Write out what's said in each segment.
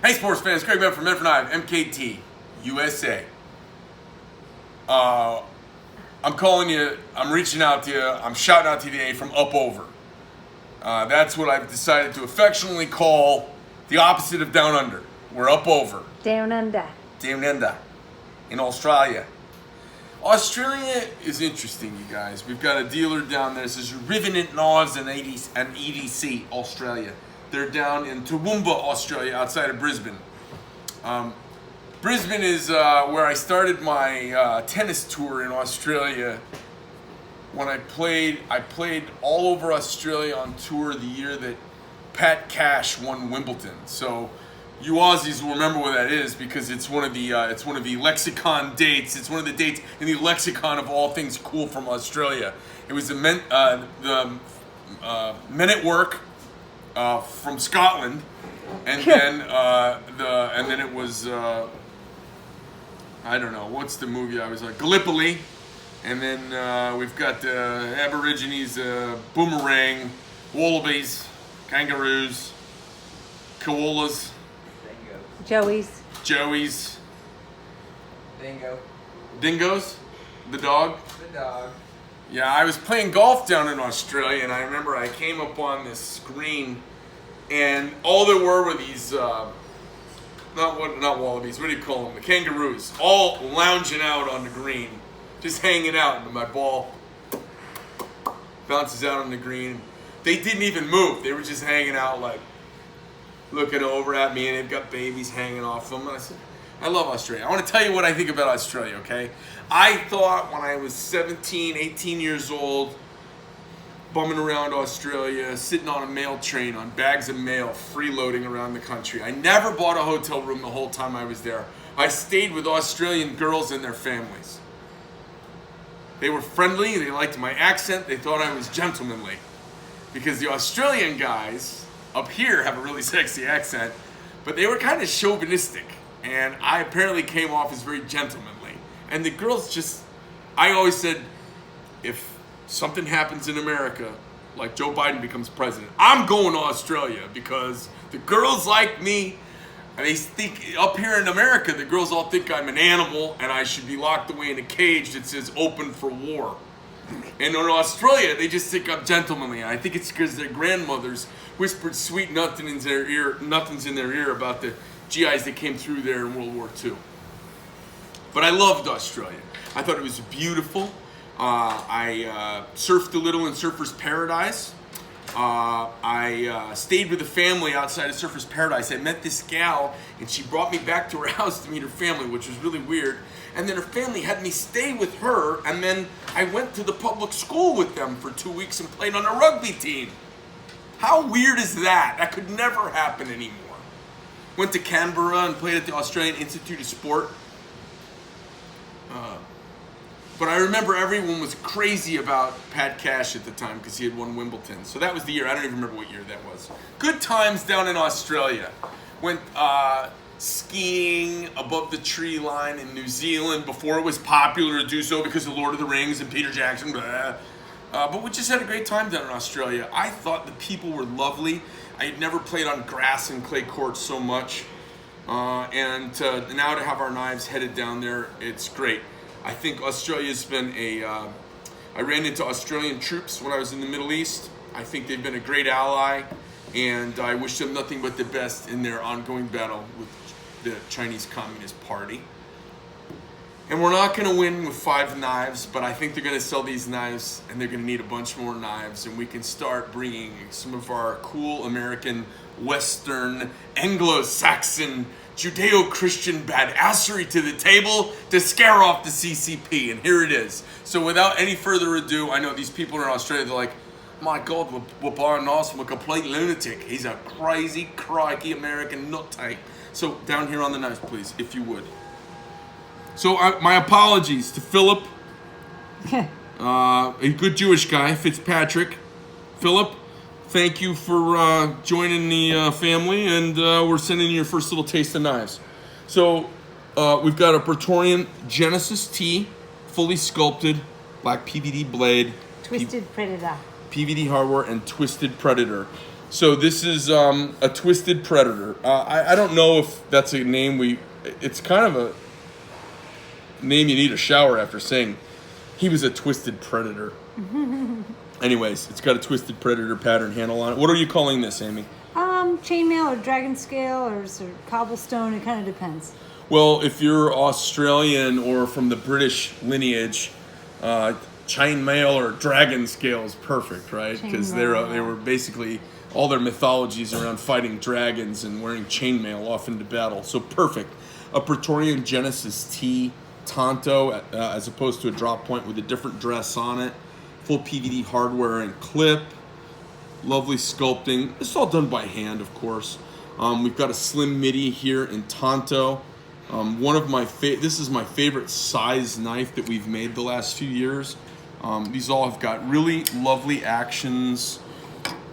Hey, sports fans, Greg Bev from Men for Knife, MKT, USA. I'm calling you, I'm reaching out to you, I'm shouting out to you today from up over. That's what I've decided to affectionately call the opposite of down under. We're up over. Down under. Down under. In Australia. Australia is interesting, you guys. We've got a dealer down there. This is Revenant Knives and EDC, Australia. They're down in Toowoomba, Australia, outside of Brisbane. Brisbane is where I started my tennis tour in Australia. When I played all over Australia on tour the year that Pat Cash won Wimbledon. So you Aussies will remember what that is because it's one of the lexicon dates. It's one of the dates in the lexicon of all things cool from Australia. It was the Men at Work from Scotland, and then it was I don't know what's the movie I was like Gallipoli, and then we've got the Aborigines, boomerang, wallabies, kangaroos, koalas, Joeys, dingoes, the dog. Yeah, I was playing golf down in Australia, and I remember I came up on this green, and all there were these, not wallabies, what do you call them? The kangaroos, all lounging out on the green, just hanging out, and my ball bounces out on the green. They didn't even move. They were just hanging out, like, looking over at me, and they've got babies hanging off them. And I said, I love Australia. I want to tell you what I think about Australia, okay? I thought when I was 17, 18 years old, bumming around Australia, sitting on a mail train on bags of mail, freeloading around the country. I never bought a hotel room the whole time I was there. I stayed with Australian girls and their families. They were friendly, they liked my accent, they thought I was gentlemanly. Because the Australian guys up here have a really sexy accent, but they were kind of chauvinistic. And I apparently came off as very gentlemanly. And the girls just, I always said, if something happens in America, like Joe Biden becomes president, I'm going to Australia because the girls like me. And they think, up here in America, the girls all think I'm an animal and I should be locked away in a cage that says open for war. And in Australia, they just think I'm gentlemanly. And I think it's because their grandmothers whispered sweet nothings in their ear about the GIs that came through there in World War II. But I loved Australia. I thought it was beautiful. I surfed a little in Surfer's Paradise. I stayed with a family outside of Surfer's Paradise. I met this gal, and she brought me back to her house to meet her family, which was really weird. And then her family had me stay with her, and then I went to the public school with them for 2 weeks and played on a rugby team. How weird is that? That could never happen anymore. Went to Canberra and played at the Australian Institute of Sport. But I remember everyone was crazy about Pat Cash at the time because he had won Wimbledon. So that was the year. I don't even remember what year that was. Good times down in Australia. Went skiing above the tree line in New Zealand before it was popular to do so because of Lord of the Rings and Peter Jackson. Blah. But we just had a great time down in Australia. I thought the people were lovely. I had never played on grass and clay courts so much. And now to have our knives headed down there, it's great. I think Australia's been I ran into Australian troops when I was in the Middle East. I think they've been a great ally, and I wish them nothing but the best in their ongoing battle with the Chinese Communist Party. And we're not going to win with 5 knives, but I think they're going to sell these knives, and they're going to need a bunch more knives, and we can start bringing some of our cool American, Western, Anglo-Saxon, Judeo-Christian badassery to the table to scare off the CCP, and here it is. So without any further ado, I know these people in Australia, they're like, my God, we're buying knives from a complete lunatic. He's a crazy, crikey American nut-take. So down here on the knives, please, if you would. So my apologies to Philip, a good Jewish guy, Fitzpatrick. Philip, thank you for joining the family, and we're sending you your first little taste of knives. So we've got a Praetorian Genesis T, fully sculpted, black PVD blade. Twisted Predator. PVD hardware and Twisted Predator. So this is a Twisted Predator. I don't know if that's a name it's kind of a name you need a shower after saying he was a Twisted Predator. Anyways, it's got a Twisted Predator pattern handle on it. What are you calling this, Amy? Chainmail or dragon scale or sort of cobblestone, it kind of depends. Well, if you're Australian or from the British lineage, chainmail or dragon scale is perfect, right? Because they were basically, all their mythologies around fighting dragons and wearing chainmail off into battle. So perfect. A Praetorian Genesis T Tonto as opposed to a drop point with a different dress on it. Full PVD hardware and clip. Lovely sculpting. It's all done by hand, of course. We've got a slim midi here in Tonto. This is my favorite size knife that we've made the last few years. These all have got really lovely actions.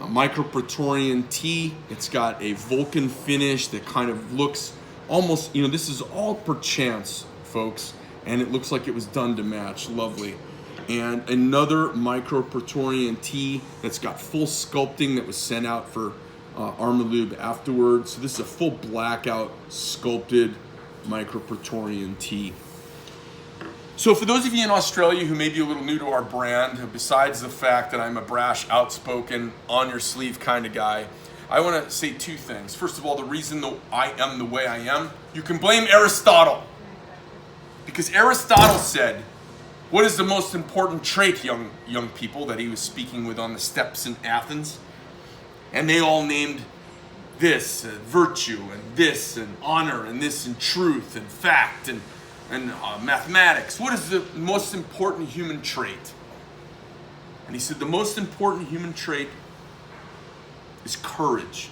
A Micro Praetorian T. It's got a Vulcan finish that kind of looks almost, this is all perchance, folks, and it looks like it was done to match. Lovely. And another Micro Praetorian T that's got full sculpting that was sent out for Armalube afterwards. So this is a full blackout sculpted Micro Praetorian T. So for those of you in Australia who may be a little new to our brand, besides the fact that I'm a brash, outspoken, on your sleeve kind of guy, I want to say two things. First of all, the reason that I am the way I am, you can blame Aristotle. Because Aristotle said, what is the most important trait, young people, that he was speaking with on the steps in Athens? And they all named this virtue, and this, and honor, and this, and truth, and fact, and mathematics. What is the most important human trait? And he said the most important human trait is courage.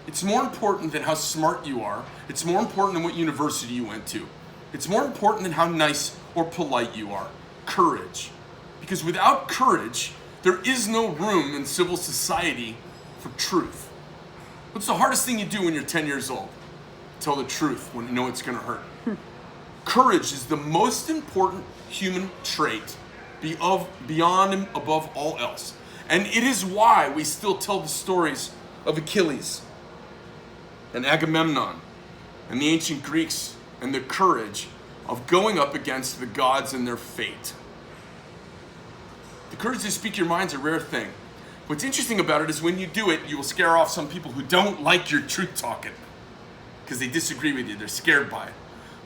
It's more important than how smart you are. It's more important than what university you went to. It's more important than how nice or polite you are. Courage. Because without courage, there is no room in civil society for truth. What's the hardest thing you do when you're 10 years old? Tell the truth when you know it's going to hurt. Courage is the most important human trait beyond and above all else. And it is why we still tell the stories of Achilles and Agamemnon and the ancient Greeks and the courage of going up against the gods and their fate. The courage to speak your mind's a rare thing. What's interesting about it is when you do it, you will scare off some people who don't like your truth talking because they disagree with you. They're scared by it.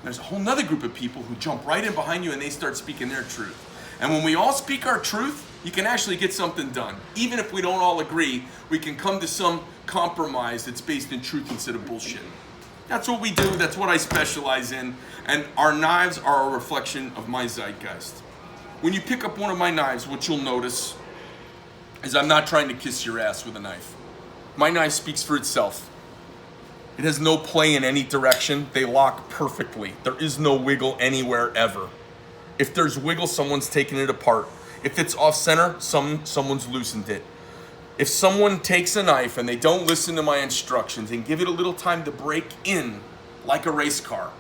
There's a whole nother group of people who jump right in behind you and they start speaking their truth. And when we all speak our truth, you can actually get something done. Even if we don't all agree, we can come to some compromise that's based in truth instead of bullshit. That's what we do. That's what I specialize in. And our knives are a reflection of my zeitgeist. When you pick up one of my knives, what you'll notice is I'm not trying to kiss your ass with a knife. My knife speaks for itself. It has no play in any direction. They lock perfectly. There is no wiggle anywhere ever. If there's wiggle, someone's taken it apart. If it's off center, someone's loosened it. If someone takes a knife and they don't listen to my instructions and give it a little time to break in like a race car,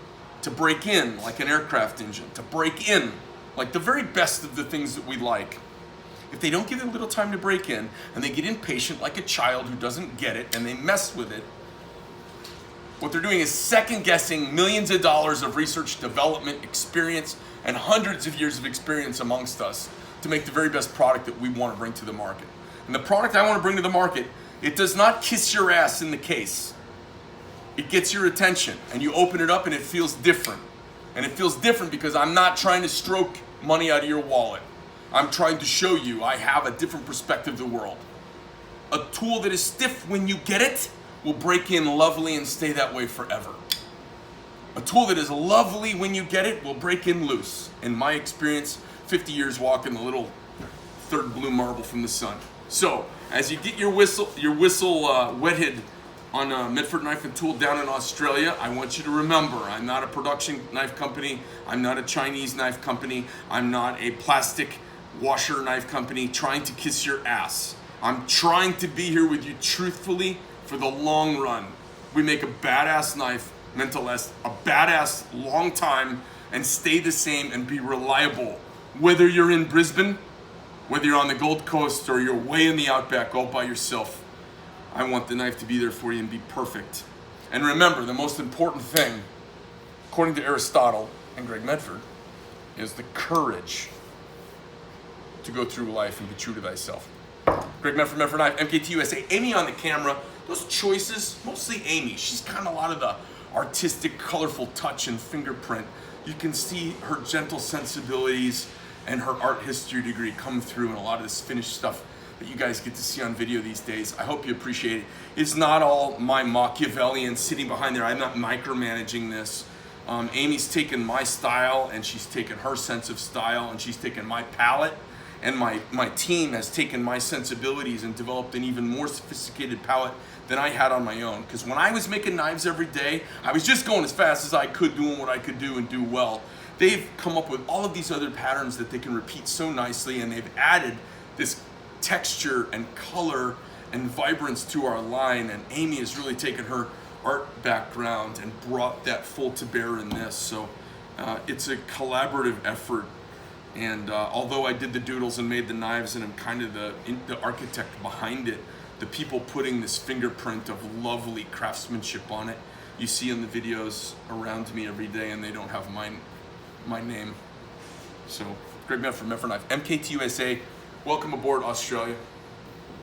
to break in like an aircraft engine, to break in like the very best of the things that we like, if they don't give it a little time to break in and they get impatient like a child who doesn't get it and they mess with it, what they're doing is second guessing millions of dollars of research, development, experience, and hundreds of years of experience amongst us to make the very best product that we want to bring to the market. And the product I want to bring to the market, it does not kiss your ass in the case. It gets your attention and you open it up and it feels different. And it feels different because I'm not trying to stroke money out of your wallet. I'm trying to show you I have a different perspective of the world. A tool that is stiff when you get it will break in lovely and stay that way forever. A tool that is lovely when you get it will break in loose. In my experience, 50 years walking the little third blue marble from the sun. So, as you get your whistle wetted on Medford Knife and Tool down in Australia, I want you to remember, I'm not a production knife company, I'm not a Chinese knife company, I'm not a plastic washer knife company trying to kiss your ass. I'm trying to be here with you truthfully for the long run. We make a badass knife meant to last a badass long time and stay the same and be reliable. Whether you're in Brisbane, whether you're on the Gold Coast or you're way in the outback all by yourself, I want the knife to be there for you and be perfect. And remember, the most important thing, according to Aristotle and Greg Medford, is the courage to go through life and be true to thyself. Greg Medford, Medford Knife, MKT USA. Amy on the camera. Those choices, mostly Amy. She's kind of a lot of the artistic, colorful touch and fingerprint. You can see her gentle sensibilities and her art history degree come through in a lot of this finished stuff that you guys get to see on video these days. I hope you appreciate it. It's not all my Machiavellian sitting behind there. I'm not micromanaging this. Amy's taken my style, and she's taken her sense of style, and she's taken my palette, and my team has taken my sensibilities and developed an even more sophisticated palette than I had on my own. Because when I was making knives every day, I was just going as fast as I could, doing what I could do and do well. They've come up with all of these other patterns that they can repeat so nicely, and they've added this texture and color and vibrance to our line. And Amy has really taken her art background and brought that full to bear in this. So it's a collaborative effort. And although I did the doodles and made the knives and I'm kind of the architect behind it, the people putting this fingerprint of lovely craftsmanship on it, you see in the videos around me every day, and they don't have my name. So, Greg Medford, Medford Knife, MKT USA. Welcome aboard, Australia.